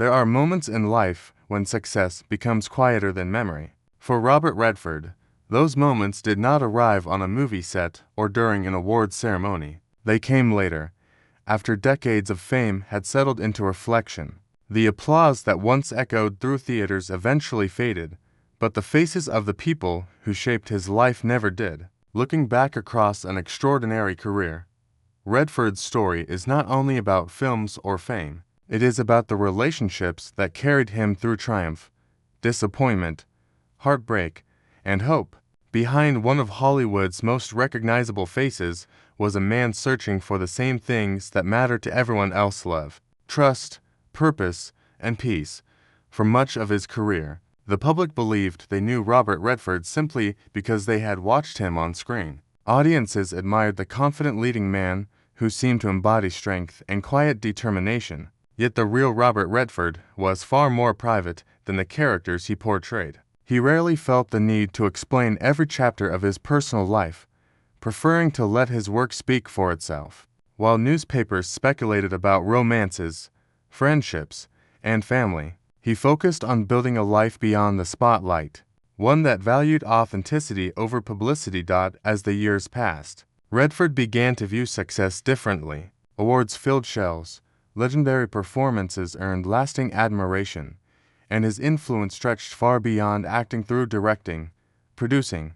There are moments in life when success becomes quieter than memory. For Robert Redford, those moments did not arrive on a movie set or during an awards ceremony. They came later, after decades of fame had settled into reflection. The applause that once echoed through theaters eventually faded, but the faces of the people who shaped his life never did. Looking back across an extraordinary career, Redford's story is not only about films or fame, it is about the relationships that carried him through triumph, disappointment, heartbreak, and hope. Behind one of Hollywood's most recognizable faces was a man searching for the same things that matter to everyone else: love, trust, purpose, and peace. For much of his career, the public believed they knew Robert Redford simply because they had watched him on screen. Audiences admired the confident leading man who seemed to embody strength and quiet determination. Yet the real Robert Redford was far more private than the characters he portrayed. He rarely felt the need to explain every chapter of his personal life, preferring to let his work speak for itself. While newspapers speculated about romances, friendships, and family, he focused on building a life beyond the spotlight, one that valued authenticity over publicity. As the years passed, Redford began to view success differently. Awards filled shelves, legendary performances earned lasting admiration, and his influence stretched far beyond acting through directing, producing,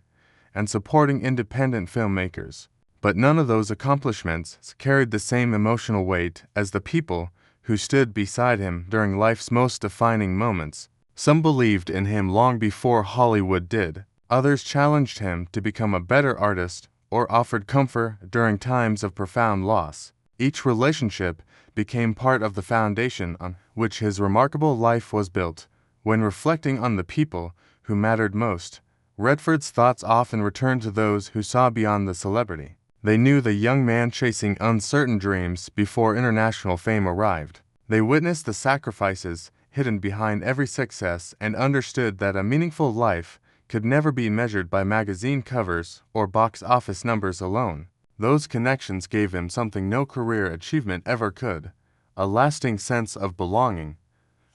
and supporting independent filmmakers. But none of those accomplishments carried the same emotional weight as the people who stood beside him during life's most defining moments. Some believed in him long before Hollywood did. Others challenged him to become a better artist or offered comfort during times of profound loss. Each relationship became part of the foundation on which his remarkable life was built. When reflecting on the people who mattered most, Redford's thoughts often returned to those who saw beyond the celebrity. They knew the young man chasing uncertain dreams before international fame arrived. They witnessed the sacrifices hidden behind every success and understood that a meaningful life could never be measured by magazine covers or box office numbers alone. Those connections gave him something no career achievement ever could: a lasting sense of belonging.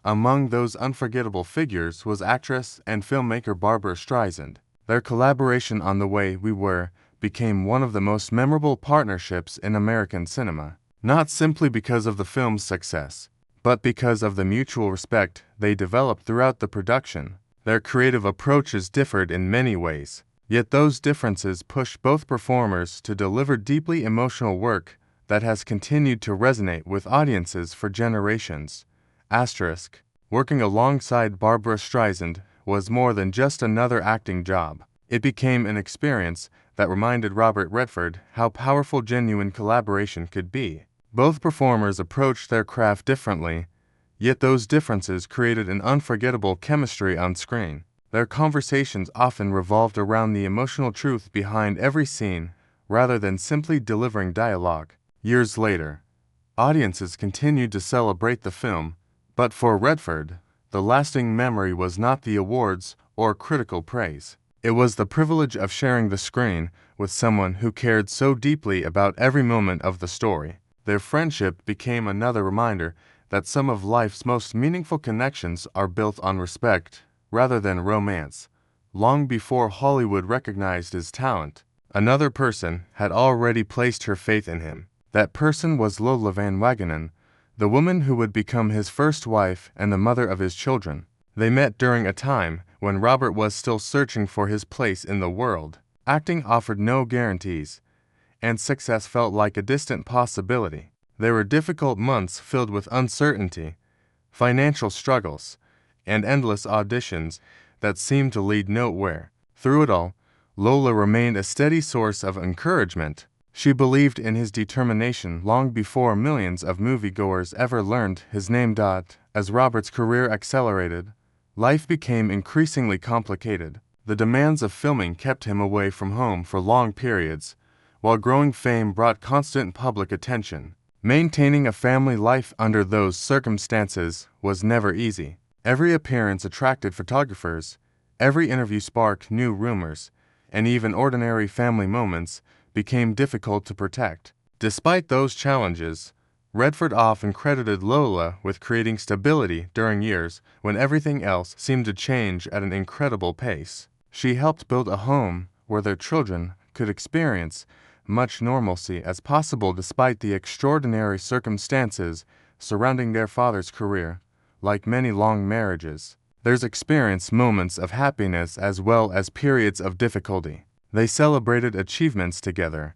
Among those unforgettable figures was actress and filmmaker Barbra Streisand. Their collaboration on The Way We Were became one of the most memorable partnerships in American cinema, not simply because of the film's success, but because of the mutual respect they developed throughout the production. Their creative approaches differed in many ways, yet those differences pushed both performers to deliver deeply emotional work that has continued to resonate with audiences for generations. Working alongside Barbra Streisand was more than just another acting job. It became an experience that reminded Robert Redford how powerful genuine collaboration could be. Both performers approached their craft differently, yet those differences created an unforgettable chemistry on screen. Their conversations often revolved around the emotional truth behind every scene, rather than simply delivering dialogue. Years later, audiences continued to celebrate the film, but for Redford, the lasting memory was not the awards or critical praise. It was the privilege of sharing the screen with someone who cared so deeply about every moment of the story. Their friendship became another reminder that some of life's most meaningful connections are built on respect rather than romance. Long before Hollywood recognized his talent, another person had already placed her faith in him. That person was Lola Van Wagenen, the woman who would become his first wife and the mother of his children. They met during a time when Robert was still searching for his place in the world. Acting offered no guarantees, and success felt like a distant possibility. There were difficult months filled with uncertainty, financial struggles, and endless auditions that seemed to lead nowhere. Through it all, Lola remained a steady source of encouragement. She believed in his determination long before millions of moviegoers ever learned his name. As Robert's career accelerated, life became increasingly complicated. The demands of filming kept him away from home for long periods, while growing fame brought constant public attention. Maintaining a family life under those circumstances was never easy. Every appearance attracted photographers, every interview sparked new rumors, and even ordinary family moments became difficult to protect. Despite those challenges, Redford often credited Lola with creating stability during years when everything else seemed to change at an incredible pace. She helped build a home where their children could experience much normalcy as possible despite the extraordinary circumstances surrounding their father's career. Like many long marriages, there's experienced moments of happiness as well as periods of difficulty. They celebrated achievements together,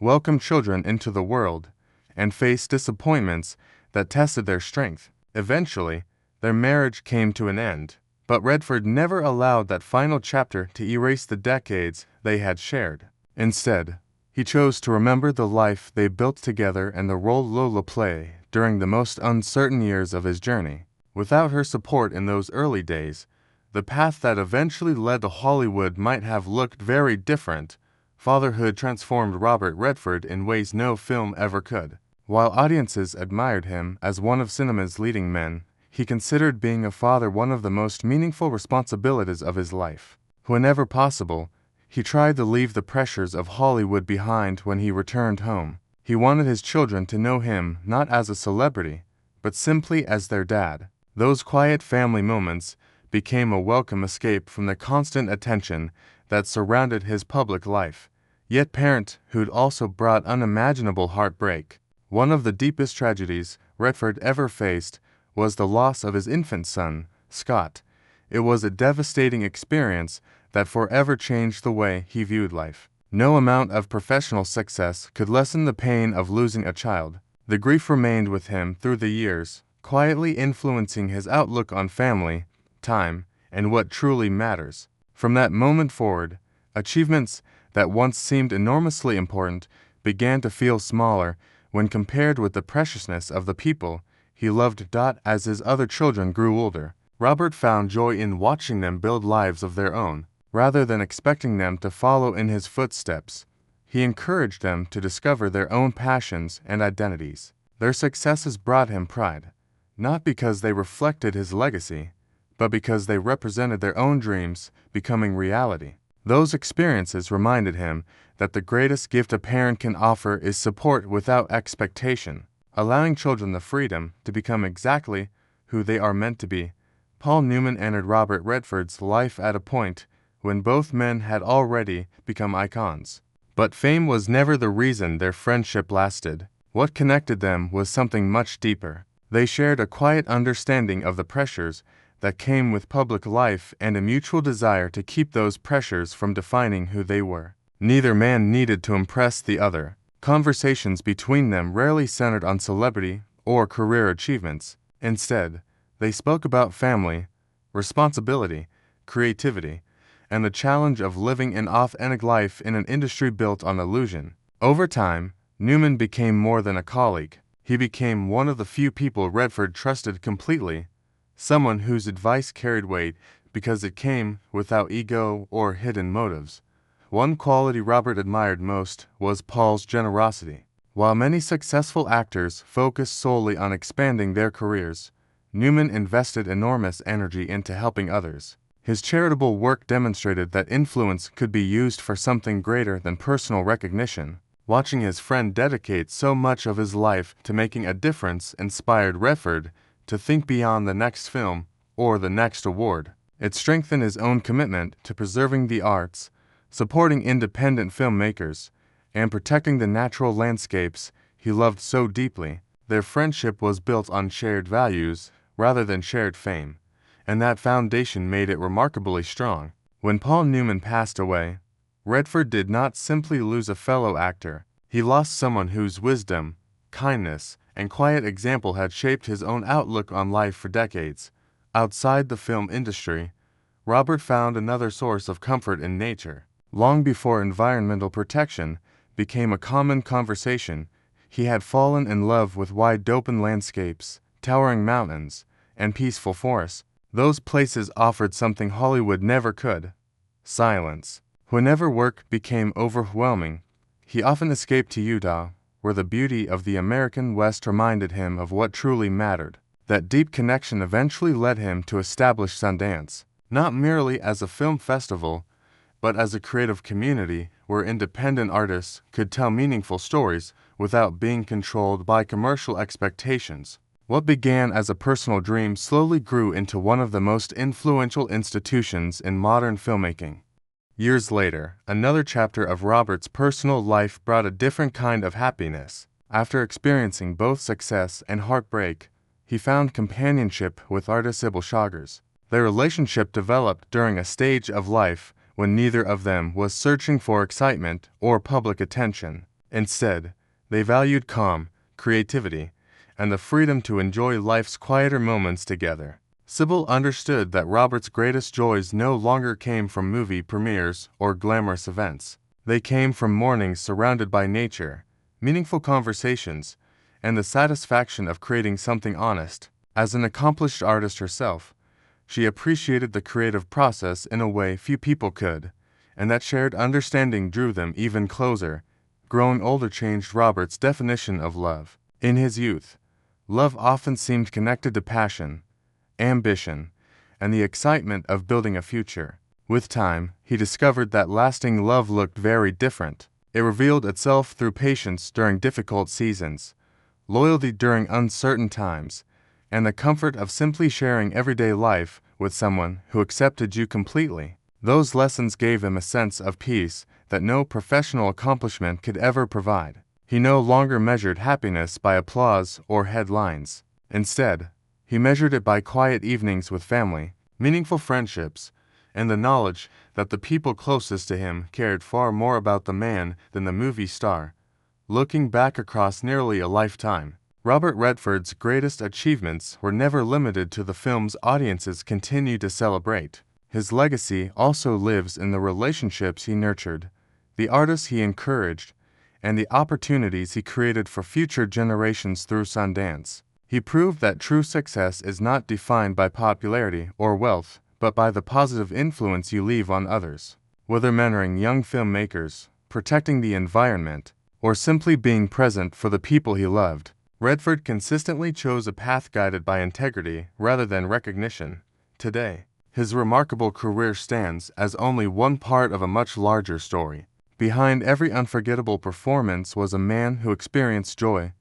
welcomed children into the world, and faced disappointments that tested their strength. Eventually, their marriage came to an end, but Redford never allowed that final chapter to erase the decades they had shared. Instead, he chose to remember the life they built together and the role Lola played during the most uncertain years of his journey. Without her support in those early days, the path that eventually led to Hollywood might have looked very different. Fatherhood transformed Robert Redford in ways no film ever could. While audiences admired him as one of cinema's leading men, he considered being a father one of the most meaningful responsibilities of his life. Whenever possible, he tried to leave the pressures of Hollywood behind when he returned home. He wanted his children to know him not as a celebrity, but simply as their dad. Those quiet family moments became a welcome escape from the constant attention that surrounded his public life. Yet parenthood also brought unimaginable heartbreak. One of the deepest tragedies Redford ever faced was the loss of his infant son, Scott. It was a devastating experience that forever changed the way he viewed life. No amount of professional success could lessen the pain of losing a child. The grief remained with him through the years, quietly influencing his outlook on family, time, and what truly matters. From that moment forward, achievements that once seemed enormously important began to feel smaller when compared with the preciousness of the people he loved. As his other children grew older, Robert found joy in watching them build lives of their own. Rather than expecting them to follow in his footsteps, he encouraged them to discover their own passions and identities. Their successes brought him pride, not because they reflected his legacy, but because they represented their own dreams becoming reality. Those experiences reminded him that the greatest gift a parent can offer is support without expectation, allowing children the freedom to become exactly who they are meant to be. Paul Newman entered Robert Redford's life at a point when both men had already become icons. But fame was never the reason their friendship lasted. What connected them was something much deeper. They shared a quiet understanding of the pressures that came with public life and a mutual desire to keep those pressures from defining who they were. Neither man needed to impress the other. Conversations between them rarely centered on celebrity or career achievements. Instead, they spoke about family, responsibility, creativity, and the challenge of living an authentic life in an industry built on illusion. Over time, Newman became more than a colleague. He became one of the few people Redford trusted completely, someone whose advice carried weight because it came without ego or hidden motives. One quality Robert admired most was Paul's generosity. While many successful actors focused solely on expanding their careers, Newman invested enormous energy into helping others. His charitable work demonstrated that influence could be used for something greater than personal recognition. Watching his friend dedicate so much of his life to making a difference inspired Redford to think beyond the next film or the next award. It strengthened his own commitment to preserving the arts, supporting independent filmmakers, and protecting the natural landscapes he loved so deeply. Their friendship was built on shared values rather than shared fame, and that foundation made it remarkably strong. When Paul Newman passed away, Redford did not simply lose a fellow actor. He lost someone whose wisdom, kindness, and quiet example had shaped his own outlook on life for decades. Outside the film industry, Robert found another source of comfort in nature. Long before environmental protection became a common conversation, he had fallen in love with wide open landscapes, towering mountains, and peaceful forests. Those places offered something Hollywood never could: silence. Whenever work became overwhelming, he often escaped to Utah, where the beauty of the American West reminded him of what truly mattered. That deep connection eventually led him to establish Sundance, not merely as a film festival, but as a creative community where independent artists could tell meaningful stories without being controlled by commercial expectations. What began as a personal dream slowly grew into one of the most influential institutions in modern filmmaking. Years later, another chapter of Robert's personal life brought a different kind of happiness. After experiencing both success and heartbreak, he found companionship with artist Sybil Shogers. Their relationship developed during a stage of life when neither of them was searching for excitement or public attention. Instead, they valued calm, creativity, and the freedom to enjoy life's quieter moments together. Sybil understood that Robert's greatest joys no longer came from movie premieres or glamorous events. They came from mornings surrounded by nature, meaningful conversations, and the satisfaction of creating something honest. As an accomplished artist herself, she appreciated the creative process in a way few people could, and that shared understanding drew them even closer. Growing older changed Robert's definition of love. In his youth, love often seemed connected to passion, ambition, and the excitement of building a future. With time, he discovered that lasting love looked very different. It revealed itself through patience during difficult seasons, loyalty during uncertain times, and the comfort of simply sharing everyday life with someone who accepted you completely. Those lessons gave him a sense of peace that no professional accomplishment could ever provide. He no longer measured happiness by applause or headlines. Instead, he measured it by quiet evenings with family, meaningful friendships, and the knowledge that the people closest to him cared far more about the man than the movie star. Looking back across nearly a lifetime, Robert Redford's greatest achievements were never limited to the films audiences continue to celebrate. His legacy also lives in the relationships he nurtured, the artists he encouraged, and the opportunities he created for future generations through Sundance. He proved that true success is not defined by popularity or wealth, but by the positive influence you leave on others. Whether mentoring young filmmakers, protecting the environment, or simply being present for the people he loved, Redford consistently chose a path guided by integrity rather than recognition. Today, his remarkable career stands as only one part of a much larger story. Behind every unforgettable performance was a man who experienced joy,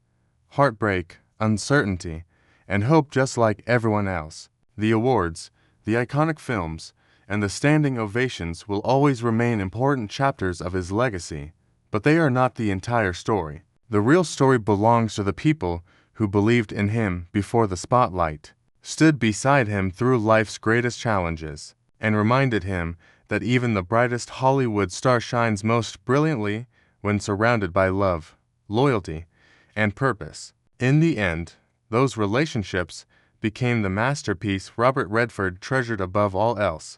heartbreak, uncertainty, and hope just like everyone else. The awards, the iconic films, and the standing ovations will always remain important chapters of his legacy, but they are not the entire story. The real story belongs to the people who believed in him before the spotlight, stood beside him through life's greatest challenges, and reminded him that even the brightest Hollywood star shines most brilliantly when surrounded by love, loyalty, and purpose. In the end, those relationships became the masterpiece Robert Redford treasured above all else.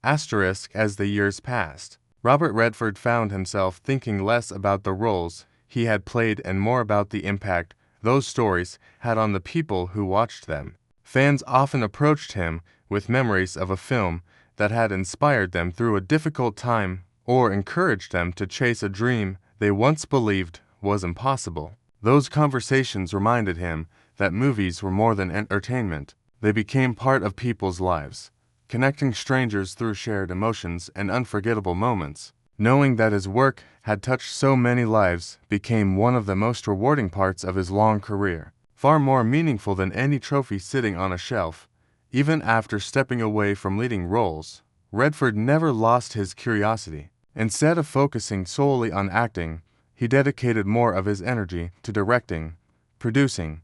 As the years passed, Robert Redford found himself thinking less about the roles he had played and more about the impact those stories had on the people who watched them. Fans often approached him with memories of a film that had inspired them through a difficult time or encouraged them to chase a dream they once believed was impossible. Those conversations reminded him that movies were more than entertainment. They became part of people's lives, connecting strangers through shared emotions and unforgettable moments. Knowing that his work had touched so many lives became one of the most rewarding parts of his long career, far more meaningful than any trophy sitting on a shelf. Even after stepping away from leading roles, Redford never lost his curiosity. Instead of focusing solely on acting, he dedicated more of his energy to directing, producing,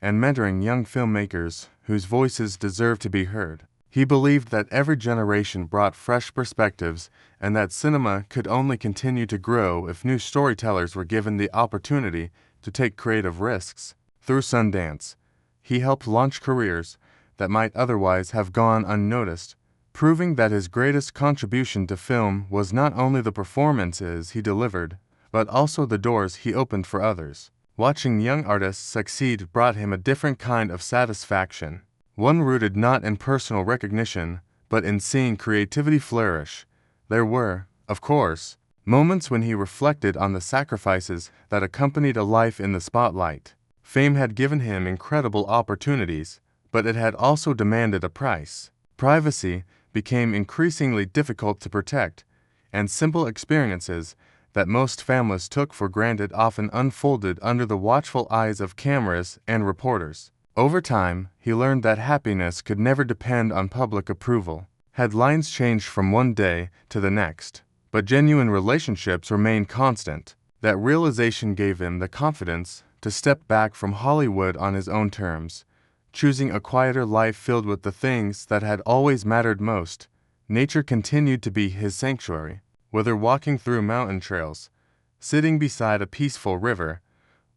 and mentoring young filmmakers whose voices deserved to be heard. He believed that every generation brought fresh perspectives and that cinema could only continue to grow if new storytellers were given the opportunity to take creative risks. Through Sundance, he helped launch careers that might otherwise have gone unnoticed, proving that his greatest contribution to film was not only the performances he delivered, but also the doors he opened for others. Watching young artists succeed brought him a different kind of satisfaction, one rooted not in personal recognition, but in seeing creativity flourish. There were, of course, moments when he reflected on the sacrifices that accompanied a life in the spotlight. Fame had given him incredible opportunities, but it had also demanded a price. Privacy became increasingly difficult to protect, and simple experiences that most families took for granted often unfolded under the watchful eyes of cameras and reporters. Over time, he learned that happiness could never depend on public approval. Headlines changed from one day to the next, but genuine relationships remained constant. That realization gave him the confidence to step back from Hollywood on his own terms, choosing a quieter life filled with the things that had always mattered most. Nature continued to be his sanctuary. Whether walking through mountain trails, sitting beside a peaceful river,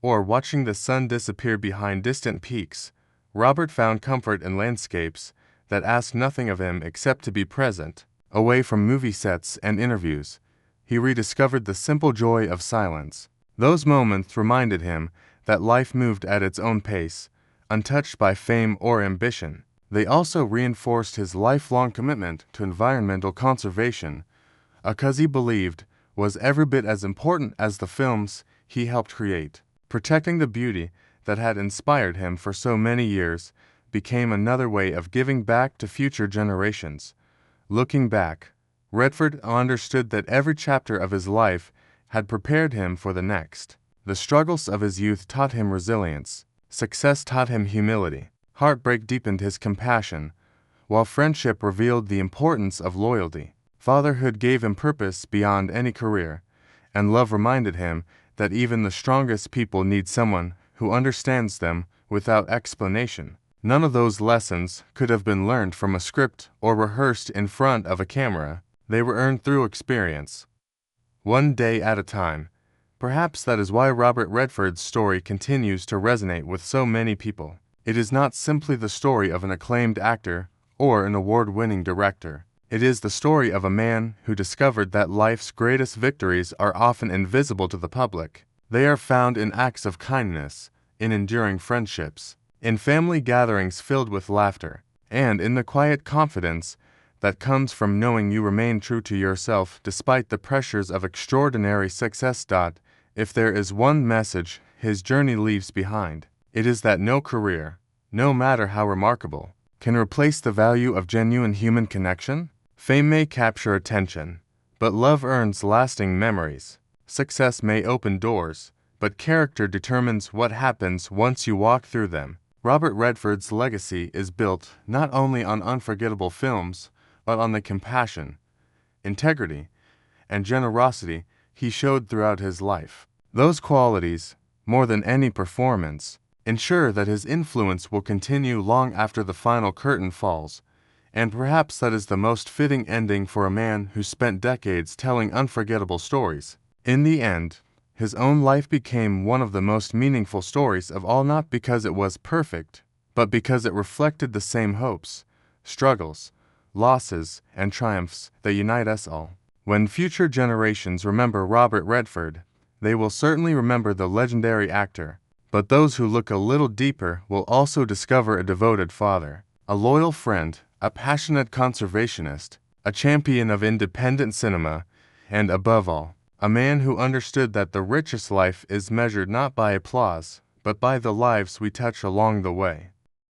or watching the sun disappear behind distant peaks, Robert found comfort in landscapes that asked nothing of him except to be present. Away from movie sets and interviews, he rediscovered the simple joy of silence. Those moments reminded him that life moved at its own pace, untouched by fame or ambition. They also reinforced his lifelong commitment to environmental conservation, a cause he believed was every bit as important as the films he helped create. Protecting the beauty that had inspired him for so many years became another way of giving back to future generations. Looking back, Redford understood that every chapter of his life had prepared him for the next. The struggles of his youth taught him resilience. Success taught him humility. Heartbreak deepened his compassion, while friendship revealed the importance of loyalty. Fatherhood gave him purpose beyond any career, and love reminded him that even the strongest people need someone who understands them without explanation. None of those lessons could have been learned from a script or rehearsed in front of a camera. They were earned through experience, one day at a time. Perhaps that is why Robert Redford's story continues to resonate with so many people. It is not simply the story of an acclaimed actor or an award-winning director. It is the story of a man who discovered that life's greatest victories are often invisible to the public. They are found in acts of kindness, in enduring friendships, in family gatherings filled with laughter, and in the quiet confidence that comes from knowing you remain true to yourself despite the pressures of extraordinary success. If there is one message his journey leaves behind, it is that no career, no matter how remarkable, can replace the value of genuine human connection. Fame may capture attention, but love earns lasting memories. Success may open doors, but character determines what happens once you walk through them. Robert Redford's legacy is built not only on unforgettable films, but on the compassion, integrity, and generosity he showed throughout his life. Those qualities, more than any performance, ensure that his influence will continue long after the final curtain falls. And perhaps that is the most fitting ending for a man who spent decades telling unforgettable stories. In the end, his own life became one of the most meaningful stories of all, not because it was perfect, but because it reflected the same hopes, struggles, losses, and triumphs that unite us all. When future generations remember Robert Redford, they will certainly remember the legendary actor, but those who look a little deeper will also discover a devoted father, a loyal friend, a passionate conservationist, a champion of independent cinema, and above all, a man who understood that the richest life is measured not by applause, but by the lives we touch along the way.